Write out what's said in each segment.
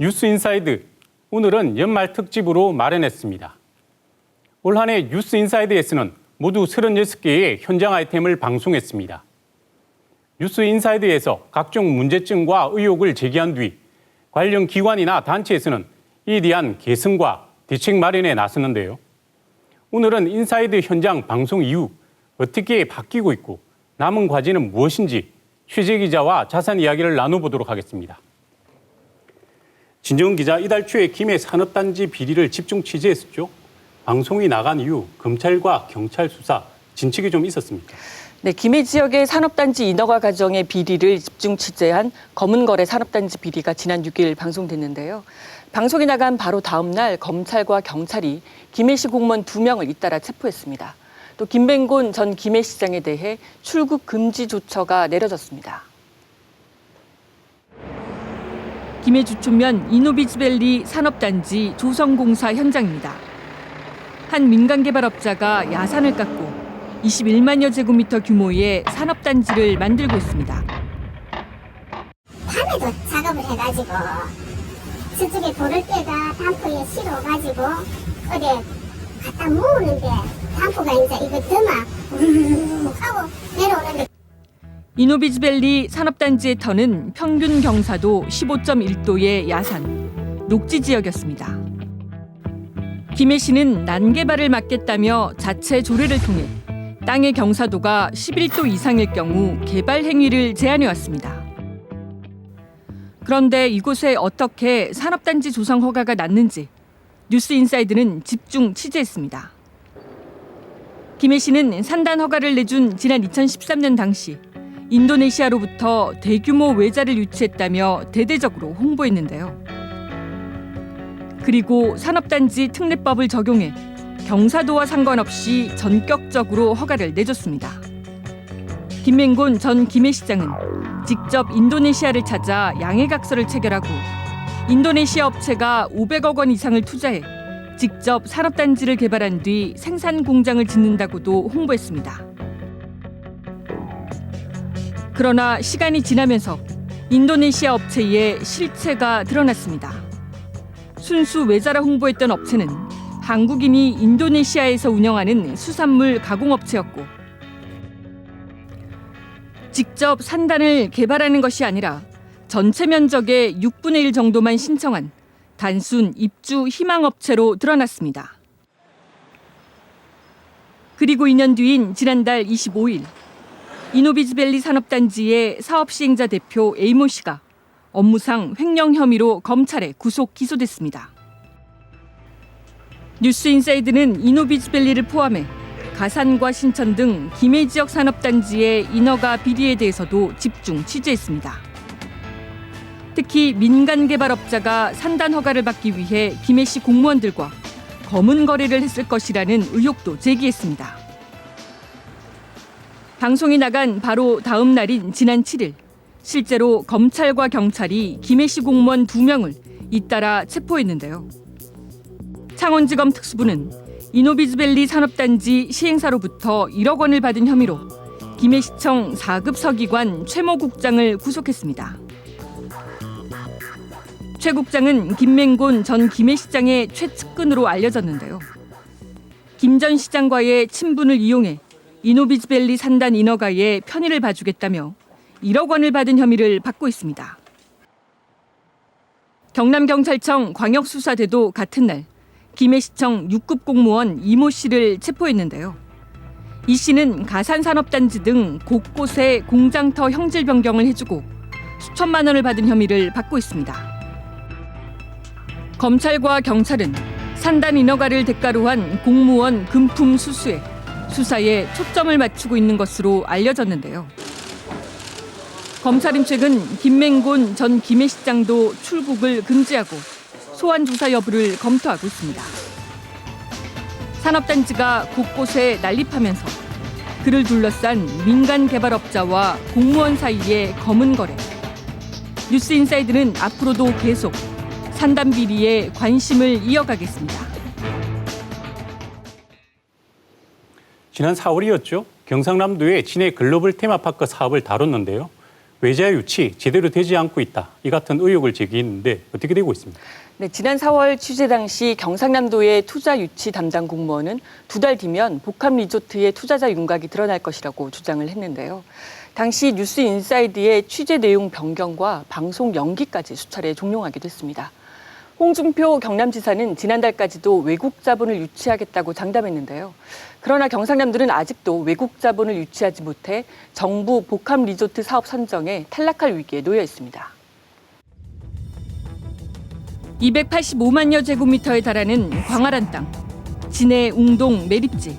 뉴스인사이드, 오늘은 연말 특집으로 마련했습니다. 올 한 해 뉴스인사이드에서는 모두 36개의 현장 아이템을 방송했습니다. 뉴스인사이드에서 각종 문제점과 의혹을 제기한 뒤 관련 기관이나 단체에서는 이에 대한 개선과 대책 마련에 나섰는데요. 오늘은 인사이드 현장 방송 이후 어떻게 바뀌고 있고 남은 과제는 무엇인지 취재 기자와 자세한 이야기를 나눠보도록 하겠습니다. 진정은 기자, 이달 초에 김해 산업단지 비리를 집중 취재했었죠. 방송이 나간 이후 검찰과 경찰 수사 진척이 좀 있었습니까? 네, 김해 지역의 산업단지 인허가 과정의 비리를 집중 취재한 검은거래 산업단지 비리가 지난 6일 방송됐는데요. 방송이 나간 바로 다음 날 검찰과 경찰이 김해시 공무원 2명을 잇따라 체포했습니다. 또 김뱅곤 전 김해시장에 대해 출국 금지 조처가 내려졌습니다. 김해 주촌면 이노비즈밸리 산업단지 조성공사 현장입니다. 한 민간개발업자가 야산을 깎고 21만여 제곱미터 규모의 산업단지를 만들고 있습니다. 밤에도 작업을 해가지고 저쪽에 보를 때가 담포에 실어가지고 어디 갖다 모으는데 담포가 이제 이거 드막 하고 내려오는데 이노비즈밸리 산업단지의 터는 평균 경사도 15.1도의 야산, 녹지 지역이었습니다. 김해시는 난개발을 막겠다며 자체 조례를 통해 땅의 경사도가 11도 이상일 경우 개발 행위를 제한해왔습니다. 그런데 이곳에 어떻게 산업단지 조성 허가가 났는지 뉴스인사이드는 집중 취재했습니다. 김해시는 산단 허가를 내준 지난 2013년 당시 인도네시아로부터 대규모 외자를 유치했다며 대대적으로 홍보했는데요. 그리고 산업단지 특례법을 적용해 경사도와 상관없이 전격적으로 허가를 내줬습니다. 김맹곤 전 김해시장은 직접 인도네시아를 찾아 양해각서를 체결하고 인도네시아 업체가 500억 원 이상을 투자해 직접 산업단지를 개발한 뒤 생산 공장을 짓는다고도 홍보했습니다. 그러나 시간이 지나면서 인도네시아 업체의 실체가 드러났습니다. 순수 외자라 홍보했던 업체는 한국인이 인도네시아에서 운영하는 수산물 가공업체였고 직접 산단을 개발하는 것이 아니라 전체 면적의 6분의 1 정도만 신청한 단순 입주 희망업체로 드러났습니다. 그리고 2년 뒤인 지난달 25일 이노비즈밸리 산업단지의 사업시행자 대표 A모 씨가 업무상 횡령 혐의로 검찰에 구속 기소됐습니다. 뉴스인사이드는 이노비즈밸리를 포함해 가산과 신천 등 김해 지역 산업단지의 인허가 비리에 대해서도 집중 취재했습니다. 특히 민간 개발업자가 산단 허가를 받기 위해 김해시 공무원들과 검은 거래를 했을 것이라는 의혹도 제기했습니다. 방송이 나간 바로 다음 날인 지난 7일, 실제로 검찰과 경찰이 김해시 공무원 2명을 잇따라 체포했는데요. 창원지검 특수부는 이노비즈밸리 산업단지 시행사로부터 1억 원을 받은 혐의로 김해시청 4급 서기관 최모 국장을 구속했습니다. 최 국장은 김맹곤 전 김해시장의 최측근으로 알려졌는데요. 김 전 시장과의 친분을 이용해 이노비즈밸리 산단 인허가에 편의를 봐주겠다며 1억 원을 받은 혐의를 받고 있습니다. 경남경찰청 광역수사대도 같은 날 김해시청 6급 공무원 이모 씨를 체포했는데요. 이 씨는 가산산업단지 등 곳곳에 공장터 형질 변경을 해주고 수천만 원을 받은 혐의를 받고 있습니다. 검찰과 경찰은 산단 인허가를 대가로 한 공무원 금품 수수에 수사에 초점을 맞추고 있는 것으로 알려졌는데요. 검찰은 최근 김맹곤 전 김해시장도 출국을 금지하고 소환 조사 여부를 검토하고 있습니다. 산업단지가 곳곳에 난립하면서 그를 둘러싼 민간 개발업자와 공무원 사이의 검은 거래. 뉴스인사이드는 앞으로도 계속 산단 비리에 관심을 이어가겠습니다. 지난 4월이었죠. 경상남도의 진해 글로벌 테마파크 사업을 다뤘는데요. 외자 유치 제대로 되지 않고 있다. 이 같은 의혹을 제기했는데 어떻게 되고 있습니까? 네, 지난 4월 취재 당시 경상남도의 투자 유치 담당 공무원은 2달 뒤면 복합 리조트의 투자자 윤곽이 드러날 것이라고 주장을 했는데요. 당시 뉴스 인사이드의 취재 내용 변경과 방송 연기까지 수차례 종용하기도 했습니다. 홍준표 경남지사는 지난달까지도 외국 자본을 유치하겠다고 장담했는데요. 그러나 경상남도는 아직도 외국 자본을 유치하지 못해 정부 복합 리조트 사업 선정에 탈락할 위기에 놓여 있습니다. 285만여 제곱미터에 달하는 광활한 땅, 진해 웅동 매립지.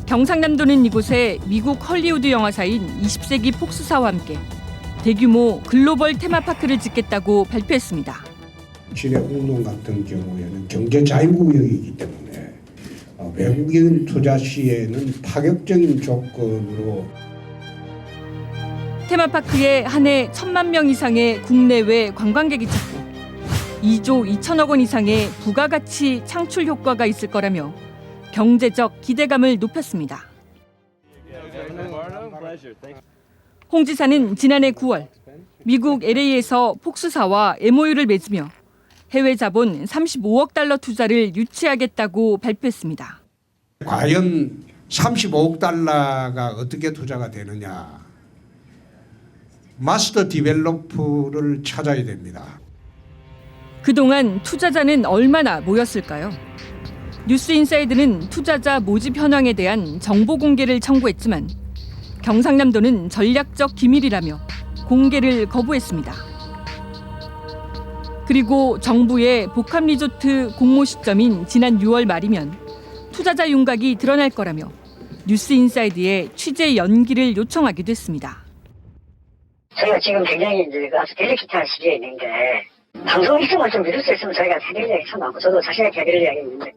경상남도는 이곳에 미국 헐리우드 영화사인 20세기 폭스사와 함께 대규모 글로벌 테마파크를 짓겠다고 발표했습니다. 진해 웅동 같은 경우에는 경제 자유구역이기 때문에 외국인 투자 시에는 파격적인 조건으로 테마파크에 한 해 1,000만 명 이상의 국내외 관광객이 찾고 2조 2천억 원 이상의 부가가치 창출 효과가 있을 거라며 경제적 기대감을 높였습니다. 홍 지사는 지난해 9월 미국 LA에서 폭스사와 MOU를 맺으며 해외 자본 35억 달러 투자를 유치하겠다고 발표했습니다. 과연 35억 달러가 어떻게 투자가 되느냐. 마스터 디벨로퍼를 찾아야 됩니다. 그동안 투자자는 얼마나 모였을까요? 뉴스인사이드는 투자자 모집 현황에 대한 정보 공개를 청구했지만 경상남도는 전략적 기밀이라며 공개를 거부했습니다. 그리고 정부의 복합 리조트 공모 시점인 지난 6월 말이면 투자자 윤곽이 드러날 거라며 뉴스인사이드에 취재 연기를 요청하기도 했습니다. 저희가 지금 굉장히 이제 아주 델리키트한 시기에 있는데 방송 있으면 좀 미룰 수 있으면 저희가 해드릴 이야기 참 많고 저도 자신있게 해드릴 이야기 있는데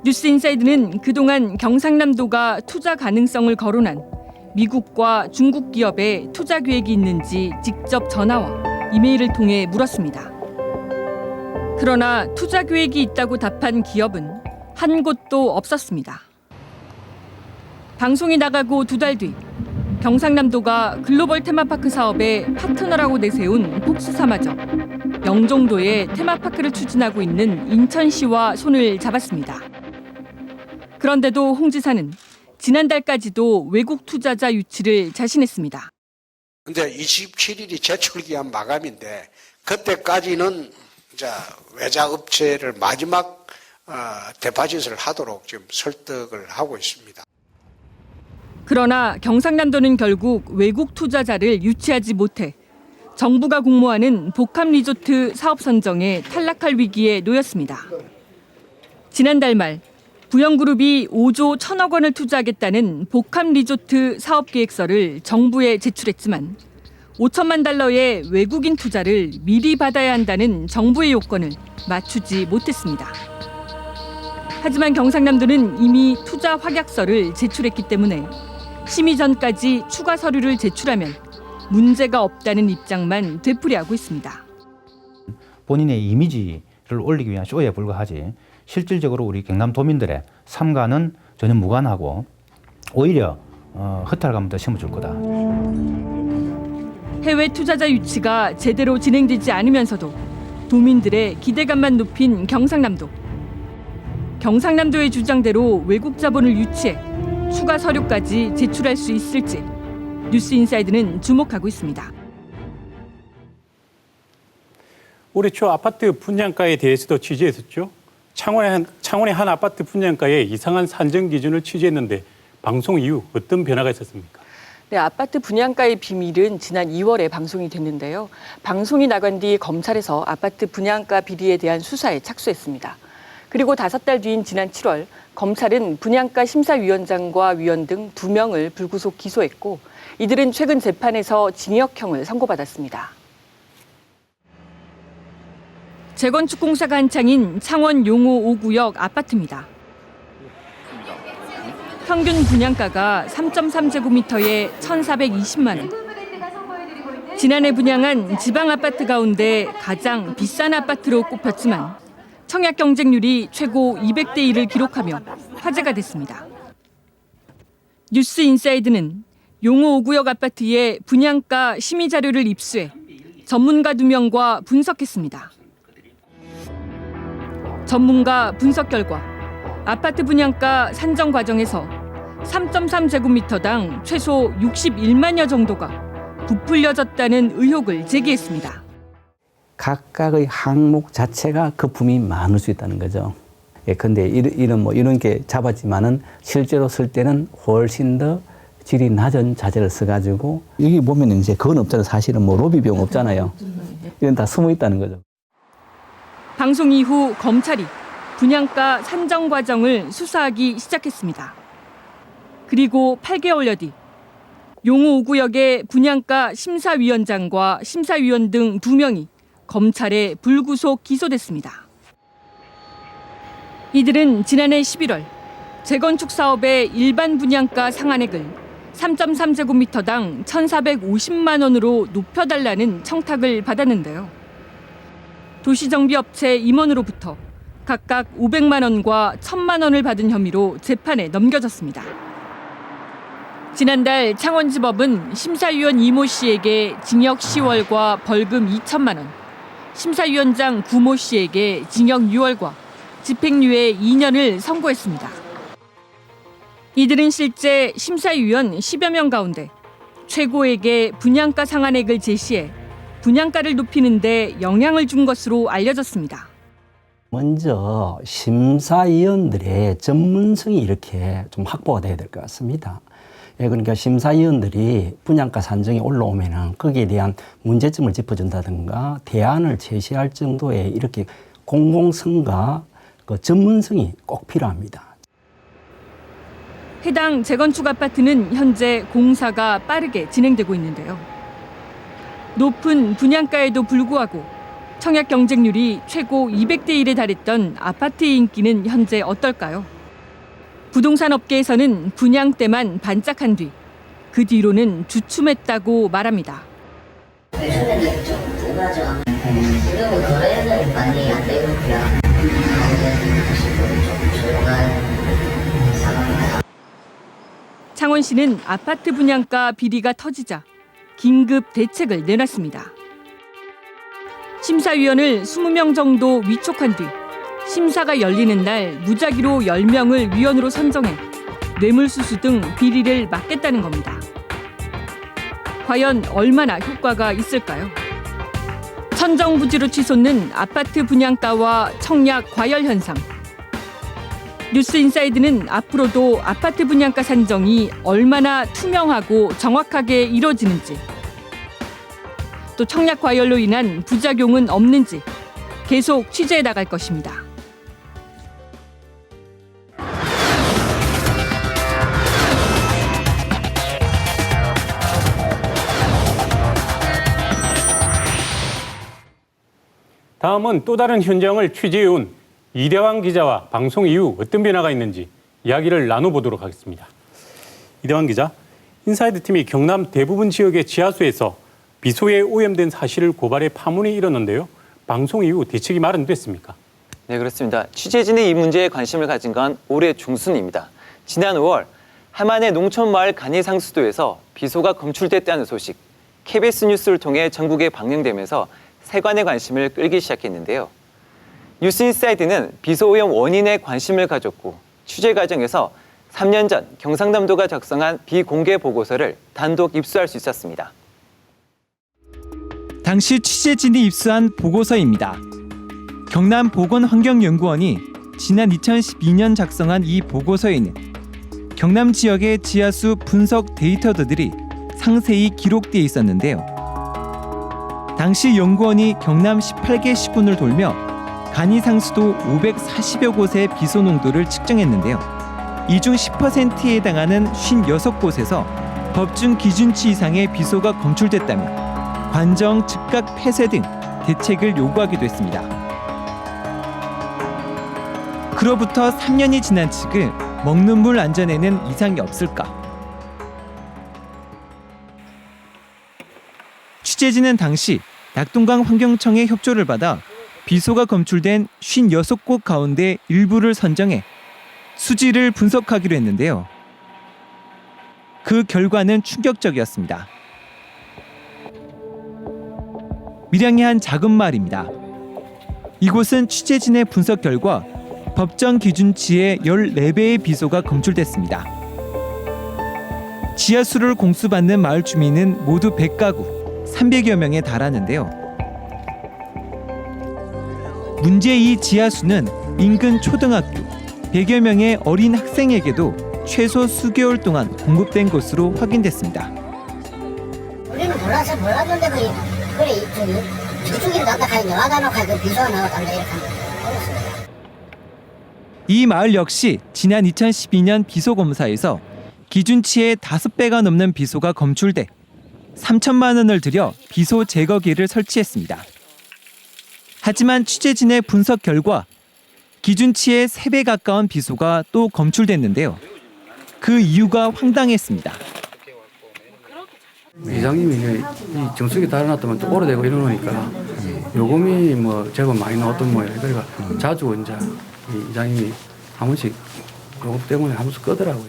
뉴스인사이드는 그동안 경상남도가 투자 가능성을 거론한 미국과 중국 기업에 투자 계획이 있는지 직접 전화와 이메일을 통해 물었습니다. 그러나 투자 계획이 있다고 답한 기업은 한 곳도 없었습니다. 방송이 나가고 2달 뒤 경상남도가 글로벌 테마파크 사업의 파트너라고 내세운 폭스사마저 영종도에 테마파크를 추진하고 있는 인천시와 손을 잡았습니다. 그런데도 홍 지사는 지난달까지도 외국 투자자 유치를 자신했습니다. 근데 27일이 제출기한 마감인데 그때까지는 외자 업체를 마지막 데파짓을 하도록 지금 설득을 하고 있습니다. 그러나 경상남도는 결국 외국 투자자를 유치하지 못해 정부가 공모하는 복합 리조트 사업 선정에 탈락할 위기에 놓였습니다. 지난달 말 부영그룹이 5조 1천억 원을 투자하겠다는 복합 리조트 사업 계획서를 정부에 제출했지만 5천만 달러의 외국인 투자를 미리 받아야 한다는 정부의 요건을 맞추지 못했습니다. 하지만 경상남도는 이미 투자 확약서를 제출했기 때문에 심의 전까지 추가 서류를 제출하면 문제가 없다는 입장만 되풀이하고 있습니다. 본인의 이미지를 올리기 위한 쇼에 불과하지 실질적으로 우리 경남도민들의 삶과는 전혀 무관하고 오히려 허탈감을 더 심어줄 거다. 해외 투자자 유치가 제대로 진행되지 않으면서도 도민들의 기대감만 높인 경상남도. 경상남도의 주장대로 외국 자본을 유치해 추가 서류까지 제출할 수 있을지 뉴스인사이드는 주목하고 있습니다. 올해 초 아파트 분양가에 대해서도 취재했었죠. 창원의 한 아파트 분양가에 이상한 산정 기준을 취재했는데 방송 이후 어떤 변화가 있었습니까? 네, 아파트 분양가의 비밀은 지난 2월에 방송이 됐는데요. 방송이 나간 뒤 검찰에서 아파트 분양가 비리에 대한 수사에 착수했습니다. 그리고 5달 뒤인 지난 7월 검찰은 분양가 심사위원장과 위원 등 2명을 불구속 기소했고 이들은 최근 재판에서 징역형을 선고받았습니다. 재건축 공사가 한창인 창원 용호 5구역 아파트입니다. 평균 분양가가 3.3제곱미터에 1,420만 원. 지난해 분양한 지방 아파트 가운데 가장 비싼 아파트로 꼽혔지만 청약 경쟁률이 최고 200대 1을 기록하며 화제가 됐습니다. 뉴스인사이드는 용호 5구역 아파트의 분양가 심의 자료를 입수해 전문가 2명과 분석했습니다. 전문가 분석 결과 아파트 분양가 산정 과정에서 3.3제곱미터당 최소 61만여 정도가 부풀려졌다는 의혹을 제기했습니다. 각각의 항목 자체가 거품이 많을 수 있다는 거죠. 근데 이런 게 잡았지만은 실제로 쓸 때는 훨씬 더 질이 낮은 자재를 써가지고 여기 보면 이제 그건 없잖아요. 사실은 뭐 로비 비용 없잖아요. 이건 다 숨어 있다는 거죠. 방송 이후 검찰이 분양가 산정 과정을 수사하기 시작했습니다. 그리고 8개월여 뒤 용호 5구역의 분양가 심사위원장과 심사위원 등 2명이 검찰에 불구속 기소됐습니다. 이들은 지난해 11월 재건축 사업의 일반 분양가 상한액을 3.3제곱미터당 1,450만 원으로 높여달라는 청탁을 받았는데요. 도시정비업체 임원으로부터 각각 500만 원과 1,000만 원을 받은 혐의로 재판에 넘겨졌습니다. 지난달 창원지법은 심사위원 이모 씨에게 징역 10월과 벌금 2천만 원, 심사위원장 구모 씨에게 징역 6월과 집행유예 2년을 선고했습니다. 이들은 실제 심사위원 10여 명 가운데 최고에게 분양가 상한액을 제시해 분양가를 높이는 데 영향을 준 것으로 알려졌습니다. 먼저 심사위원들의 전문성이 이렇게 좀 확보가 돼야 될 것 같습니다. 그러니까 심사위원들이 분양가 산정이 올라오면은 거기에 대한 문제점을 짚어준다든가 대안을 제시할 정도의 이렇게 공공성과 그 전문성이 꼭 필요합니다. 해당 재건축 아파트는 현재 공사가 빠르게 진행되고 있는데요. 높은 분양가에도 불구하고 청약 경쟁률이 최고 200대 1에 달했던 아파트의 인기는 현재 어떨까요? 부동산 업계에서는 분양 때만 반짝한 뒤 그 뒤로는 주춤했다고 말합니다. 요즘에는 좀 뜨거워져. 지금은 거래는 많이 안 되고 있고요. 좀 조용한 상황입니다. 창원시는 아파트 분양가 비리가 터지자 긴급 대책을 내놨습니다. 심사위원을 20명 정도 위촉한 뒤 심사가 열리는 날 무작위로 10명을 위원으로 선정해 뇌물수수 등 비리를 막겠다는 겁니다. 과연 얼마나 효과가 있을까요? 천정부지로 치솟는 아파트 분양가와 청약 과열 현상. 뉴스인사이드는 앞으로도 아파트 분양가 산정이 얼마나 투명하고 정확하게 이뤄지는지, 또 청약 과열로 인한 부작용은 없는지 계속 취재해 나갈 것입니다. 다음은 또 다른 현장을 취재해온 이대환 기자와 방송 이후 어떤 변화가 있는지 이야기를 나눠보도록 하겠습니다. 이대환 기자, 인사이드 팀이 경남 대부분 지역의 지하수에서 비소에 오염된 사실을 고발해 파문이 일었는데요. 방송 이후 대책이 마련됐습니까? 네, 그렇습니다. 취재진이 이 문제에 관심을 가진 건 올해 중순입니다. 지난 5월 함안의 농촌마을 간이상수도에서 비소가 검출됐다는 소식, KBS 뉴스를 통해 전국에 방영되면서 세간의 관심을 끌기 시작했는데요. 뉴스인사이드는 비소 오염 원인에 관심을 가졌고 취재 과정에서 3년 전 경상남도가 작성한 비공개 보고서를 단독 입수할 수 있었습니다. 당시 취재진이 입수한 보고서입니다. 경남보건환경연구원이 지난 2012년 작성한 이 보고서에는 경남 지역의 지하수 분석 데이터들이 상세히 기록되어 있었는데요. 당시 연구원이 경남 18개 시군을 돌며 간이상수도 540여 곳의 비소 농도를 측정했는데요. 이 중 10%에 해당하는 56곳에서 법준 기준치 이상의 비소가 검출됐다며 관정 즉각 폐쇄 등 대책을 요구하기도 했습니다. 그로부터 3년이 지난 지금 먹는 물 안전에는 이상이 없을까? 취재진은 당시 낙동강 환경청의 협조를 받아 비소가 검출된 56곳 가운데 일부를 선정해 수질을 분석하기로 했는데요. 그 결과는 충격적이었습니다. 밀양의 한 작은 마을입니다. 이곳은 취재진의 분석 결과 법정 기준치의 14배의 비소가 검출됐습니다. 지하수를 공수받는 마을 주민은 모두 100가구, 300여 명에 달하는데요. 문제 이 지하수는 인근 초등학교 100여 명의 어린 학생에게도 최소 수개월 동안 공급된 것으로 확인됐습니다. 우리는 몰랐는데 그래 저쪽에 나다 가야 나와다 놓고 그 비서가 나왔단다 이렇게 하면. 이 마을 역시 지난 2012년 비소 검사에서 기준치의 5배가 넘는 비소가 검출돼 3천만 원을 들여 비소 제거기를 설치했습니다. 하지만 취재진의 분석 결과 기준치의 3배 가까운 비소가 또 검출됐는데요. 그 이유가 황당했습니다. 이장님이 이 정수기 달아놨다면 또 오래되고 이러니까 요금이 뭐 제법 많이 나왔던 모양이에요. 그러니까 자주 이제 이장님이 한 번씩 요금 때문에 한 번씩 끄더라고요.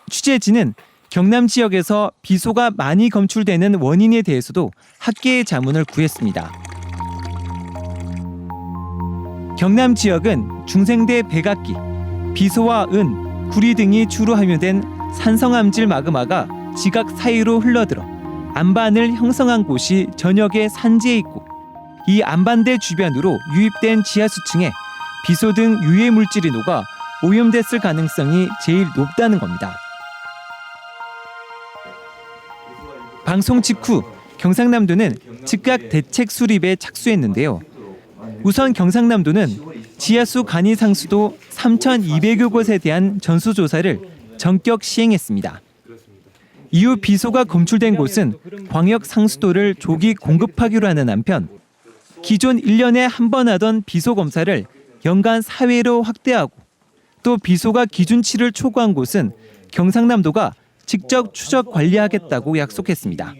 취재진은 경남 지역에서 비소가 많이 검출되는 원인에 대해서도 학계의 자문을 구했습니다. 경남 지역은 중생대 백악기, 비소와 은, 구리 등이 주로 함유된 산성암질 마그마가 지각 사이로 흘러들어 안반을 형성한 곳이 전역의 산지에 있고 이 안반대 주변으로 유입된 지하수층에 비소 등 유해 물질이 녹아 오염됐을 가능성이 제일 높다는 겁니다. 방송 직후 경상남도는 즉각 대책 수립에 착수했는데요. 우선 경상남도는 지하수 간이 상수도 3,200여 곳에 대한 전수조사를 전격 시행했습니다. 이후 비소가 검출된 곳은 광역 상수도를 조기 공급하기로 하는 한편 기존 1년에 한 번 하던 비소 검사를 연간 4회로 확대하고 또 비소가 기준치를 초과한 곳은 경상남도가 직접 추적 관리하겠다고 약속했습니다.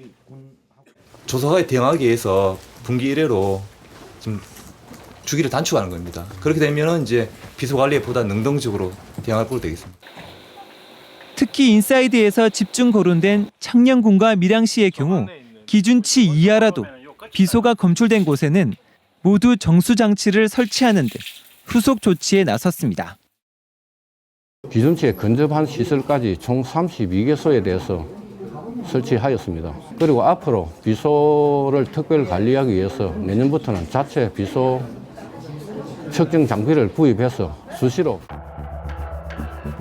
조사에 대응하기 위해서 분기 1회로 지금 주기를 단축하는 겁니다. 그렇게 되면 이제 비소 관리에 보다 능동적으로 대응할 꼴 되겠습니다. 특히 인사이드에서 집중 거론된 창녕군과 밀양시의 경우 기준치 이하라도 비소가 검출된 곳에는 모두 정수장치를 설치하는 등 후속 조치에 나섰습니다. 기준치에 근접한 시설까지 총 32개소에 대해서 설치하였습니다. 그리고 앞으로 비소를 특별 관리하기 위해서 내년부터는 자체 비소 측정 장비를 구입해서 수시로.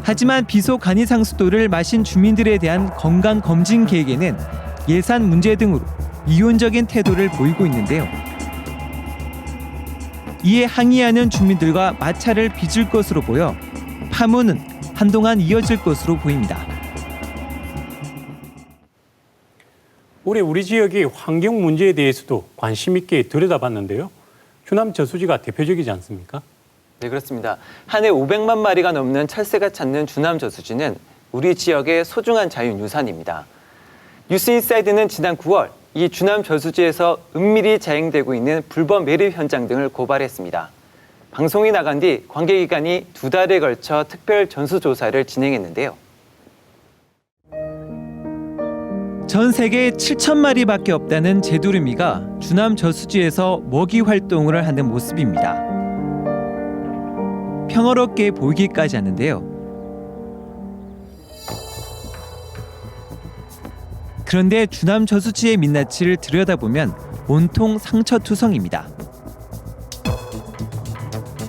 하지만 비소 간이 상수도를 마신 주민들에 대한 건강 검진 계획에는 예산 문제 등으로 이원적인 태도를 보이고 있는데요. 이에 항의하는 주민들과 마찰을 빚을 것으로 보여 파문은 한동안 이어질 것으로 보입니다. 올해 우리 지역의 환경 문제에 대해서도 관심 있게 들여다봤는데요. 주남 저수지가 대표적이지 않습니까? 네, 그렇습니다. 한 해 500만 마리가 넘는 철새가 찾는 주남 저수지는 우리 지역의 소중한 자연유산입니다. 뉴스인사이드는 지난 9월 이 주남 저수지에서 은밀히 자행되고 있는 불법 매립 현장 등을 고발했습니다. 방송이 나간 뒤 관계기관이 2달에 걸쳐 특별 전수조사를 진행했는데요. 전 세계에 7,000마리밖에 없다는 제두루미가 주남 저수지에서 먹이 활동을 하는 모습입니다. 평화롭게 보이기까지 하는데요. 그런데 주남 저수지의 민낯을 들여다보면 온통 상처투성입니다.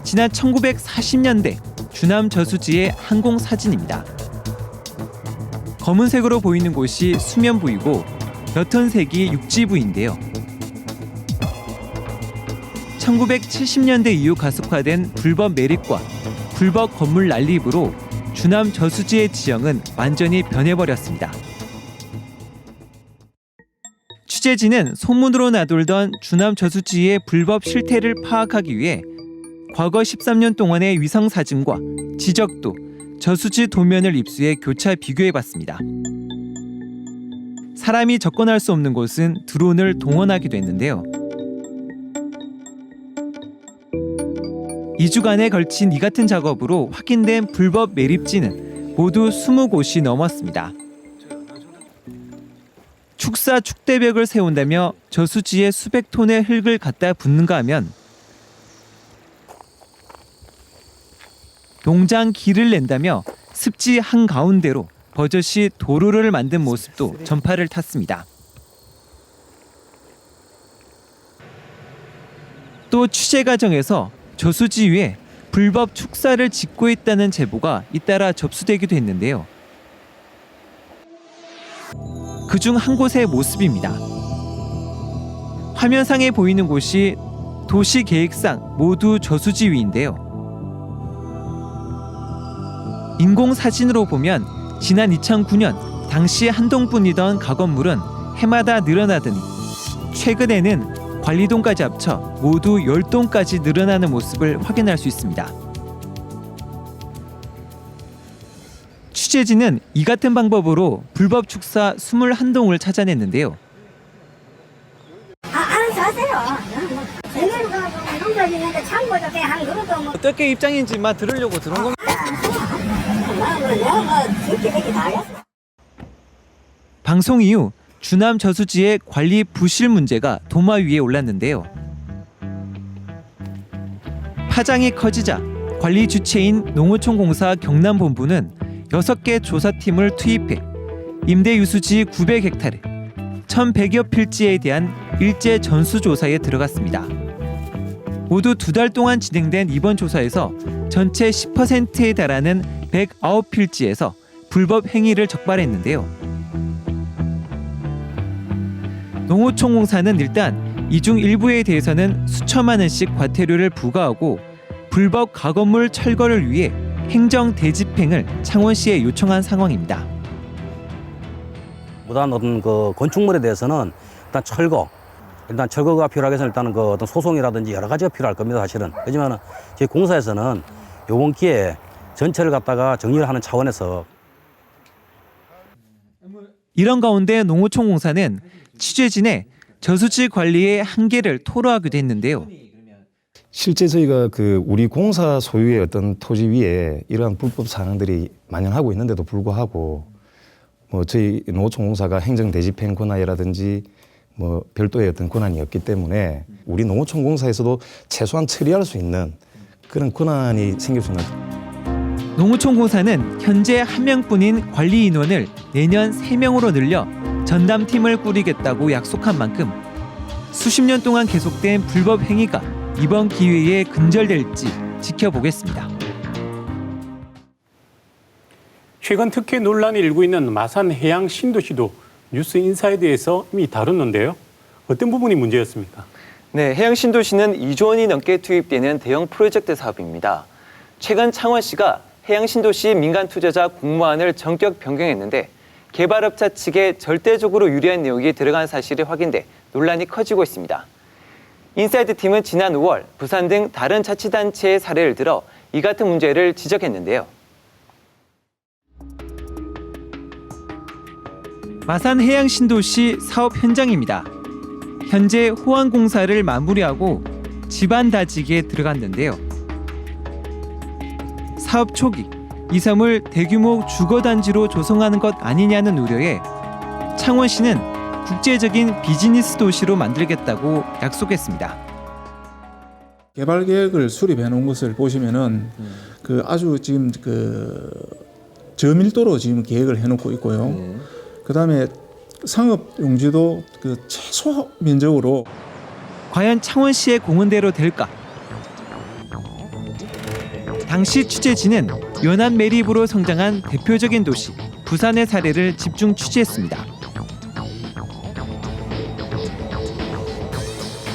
지난 1940년대 주남 저수지의 항공 사진입니다. 검은색으로 보이는 곳이 수면부이고 옅은 색이 육지부인데요. 1970년대 이후 가속화된 불법 매립과 불법 건물 난립으로 주남 저수지의 지형은 완전히 변해버렸습니다. 취재진은 소문으로 나돌던 주남 저수지의 불법 실태를 파악하기 위해 과거 13년 동안의 위성 사진과 지적도, 저수지 도면을 입수해 교차 비교해봤습니다. 사람이 접근할 수 없는 곳은 드론을 동원하기도 했는데요. 2주간에 걸친 이 같은 작업으로 확인된 불법 매립지는 모두 20곳이 넘었습니다. 축사 축대벽을 세운다며 저수지에 수백 톤의 흙을 갖다 붓는가 하면 농장 길을 낸다며 습지 한가운데로 버젓이 도로를 만든 모습도 전파를 탔습니다. 또 취재 과정에서 저수지 위에 불법 축사를 짓고 있다는 제보가 잇따라 접수되기도 했는데요. 그중 한 곳의 모습입니다. 화면상에 보이는 곳이 도시계획상 모두 저수지 위인데요. 인공사진으로 보면 지난 2009년 당시 한 동뿐이던 가건물은 해마다 늘어나더니 최근에는 관리동까지 합쳐 모두 10동까지 늘어나는 모습을 확인할 수 있습니다. 취재진은 이 같은 방법으로 불법 축사 21동을 찾아냈는데요. 알아서 하세요. 제대로 가고 농사짓는데 참고도 그냥 한 그릇도 뭐. 어떻게 입장인지만 들으려고 들어온 겁니다. 내가 뭐 듣기 되게 다 하겠어. 방송 이후 주남 저수지의 관리 부실 문제가 도마 위에 올랐는데요. 파장이 커지자 관리 주체인 농어촌공사 경남본부는 6개 조사팀을 투입해 임대 유수지 900헥타르, 1,100여 필지에 대한 일제 전수조사에 들어갔습니다. 모두 2달 동안 진행된 이번 조사에서 전체 10%에 달하는 109필지에서 불법 행위를 적발했는데요. 농어촌공사는 일단 이 중 일부에 대해서는 수천만 원씩 과태료를 부과하고 불법 가건물 철거를 위해 행정 대집행을 창원시에 요청한 상황입니다. 무단 어떤 그 건축물에 대해서는 일단 철거가 필요하기 위해서 일단은 그 어떤 소송이라든지 여러 가지가 필요할 겁니다, 사실은. 하지만은 저희 공사에서는 이번 기회에 전체를 갖다가 정리를 하는 차원에서 이런 가운데 농어촌공사는 취재진의 저수지 관리의 한계를 토로하기도 했는데요. 실제 저희가 그 우리 공사 소유의 어떤 토지 위에 이러한 불법 사항들이 만연하고 있는데도 불구하고 뭐 저희 농어촌공사가 행정 대집행 권한이라든지 뭐 별도의 어떤 권한이 없기 때문에 우리 농어촌공사에서도 최소한 처리할 수 있는 그런 권한이 생길 수 있는. 농어촌공사는 현재 1명뿐인 관리 인원을 내년 3명으로 늘려 전담팀을 꾸리겠다고 약속한 만큼 수십 년 동안 계속된 불법 행위가 이번 기회에 근절될지 지켜보겠습니다. 최근 특히 논란이 일고 있는 마산 해양 신도시도 뉴스 인사이드에서 이미 다뤘는데요. 어떤 부분이 문제였습니까? 네, 해양 신도시는 2조 원이 넘게 투입되는 대형 프로젝트 사업입니다. 최근 창원시가 해양 신도시 민간 투자자 공모안을 전격 변경했는데 개발업자 측에 절대적으로 유리한 내용이 들어간 사실이 확인돼 논란이 커지고 있습니다. 인사이드 팀은 지난 5월 부산 등 다른 자치단체의 사례를 들어 이 같은 문제를 지적했는데요. 마산 해양 신도시 사업 현장입니다. 현재 호환 공사를 마무리하고 지반 다지기에 들어갔는데요. 사업 초기 이 섬을 대규모 주거단지로 조성하는 것 아니냐는 우려에 창원시는 국제적인 비즈니스 도시로 만들겠다고 약속했습니다. 개발 계획을 수립해 놓은 것을 보시면은 그 아주 지금 그 저밀도로 지금 계획을 해놓고 있고요. 그다음에 상업 용지도 그 최소 면적으로. 과연 창원시의 공언대로 될까? 당시 취재진은 연안 매립으로 성장한 대표적인 도시 부산의 사례를 집중 취재했습니다.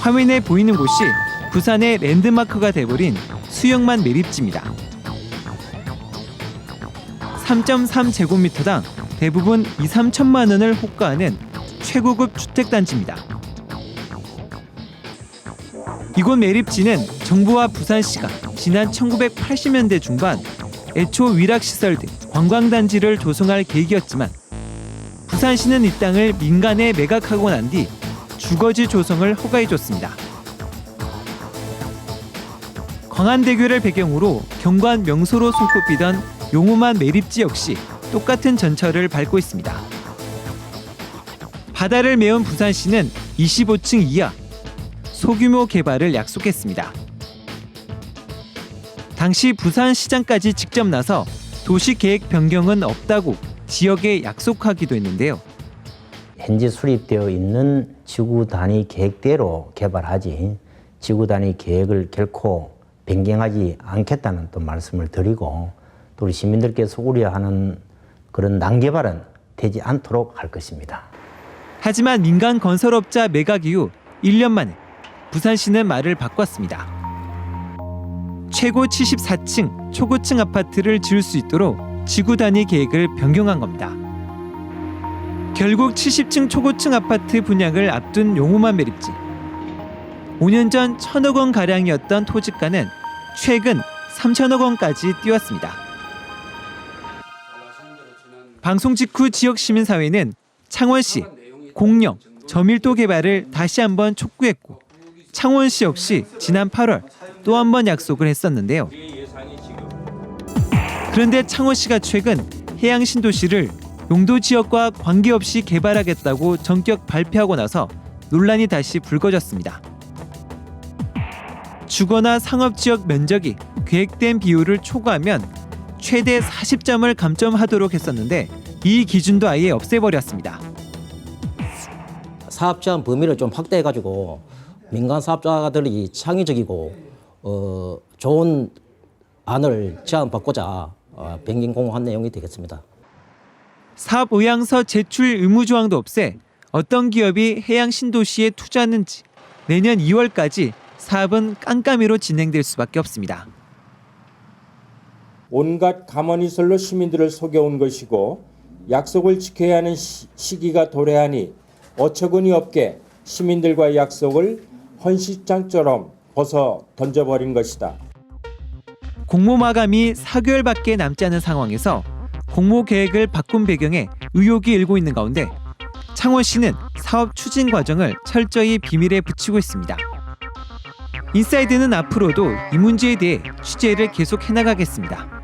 화면에 보이는 곳이 부산의 랜드마크가 돼버린 수영만 매립지입니다. 3.3제곱미터당 대부분 2~3천만 원을 호가하는 최고급 주택단지입니다. 이곳 매립지는 정부와 부산시가 지난 1980년대 중반 애초 위락시설 등 관광단지를 조성할 계획이었지만 부산시는 이 땅을 민간에 매각하고 난 뒤 주거지 조성을 허가해줬습니다. 광안대교를 배경으로 경관 명소로 손꼽히던 용호만 매립지 역시 똑같은 전철을 밟고 있습니다. 바다를 메운 부산시는 25층 이하 소규모 개발을 약속했습니다. 당시 부산시장까지 직접 나서 도시계획 변경은 없다고 지역에 약속하기도 했는데요. 현재 수립되어 있는 지구 단위 계획대로 개발하지 지구 단위 계획을 결코 변경하지 않겠다는 또 말씀을 드리고 또 우리 시민들께서 우려하는 그런 난개발은 되지 않도록 할 것입니다. 하지만 민간 건설업자 매각 이후 1년 만에 부산시는 말을 바꿨습니다. 최고 74층 초고층 아파트를 지을 수 있도록 지구 단위 계획을 변경한 겁니다. 결국 70층 초고층 아파트 분양을 앞둔 용호만 매립지. 5년 전 1,000억 원 가량이었던 토지가는 최근 3,000억 원까지 뛰었습니다. 방송 직후 지역 시민사회는 창원시 공영 저밀도 개발을 다시 한번 촉구했고 창원시 역시 지난 8월 또 한 번 약속을 했었는데요. 그런데 창원시가 최근 해양 신도시를 용도 지역과 관계없이 개발하겠다고 전격 발표하고 나서 논란이 다시 불거졌습니다. 주거나 상업지역 면적이 계획된 비율을 초과하면 최대 40점을 감점하도록 했었는데 이 기준도 아예 없애버렸습니다. 사업 제한 범위를 좀 확대해가지고 민간 사업자들이 창의적이고 좋은 안을 제안받고자 변경 공고한 내용이 되겠습니다. 사업 의향서 제출 의무 조항도 없애 어떤 기업이 해양 신도시에 투자하는지 내년 2월까지 사업은 깜깜이로 진행될 수밖에 없습니다. 온갖 가만히설로 시민들을 속여온 것이고 약속을 지켜야 하는 시기가 도래하니 어처구니 없게 시민들과의 약속을 헌시장처럼 벗어 던져버린 것이다. 공모 마감이 4개월밖에 남지 않은 상황에서 공모 계획을 바꾼 배경에 의혹이 일고 있는 가운데 창원시는 사업 추진 과정을 철저히 비밀에 붙이고 있습니다. 인사이드는 앞으로도 이 문제에 대해 취재를 계속 해나가겠습니다.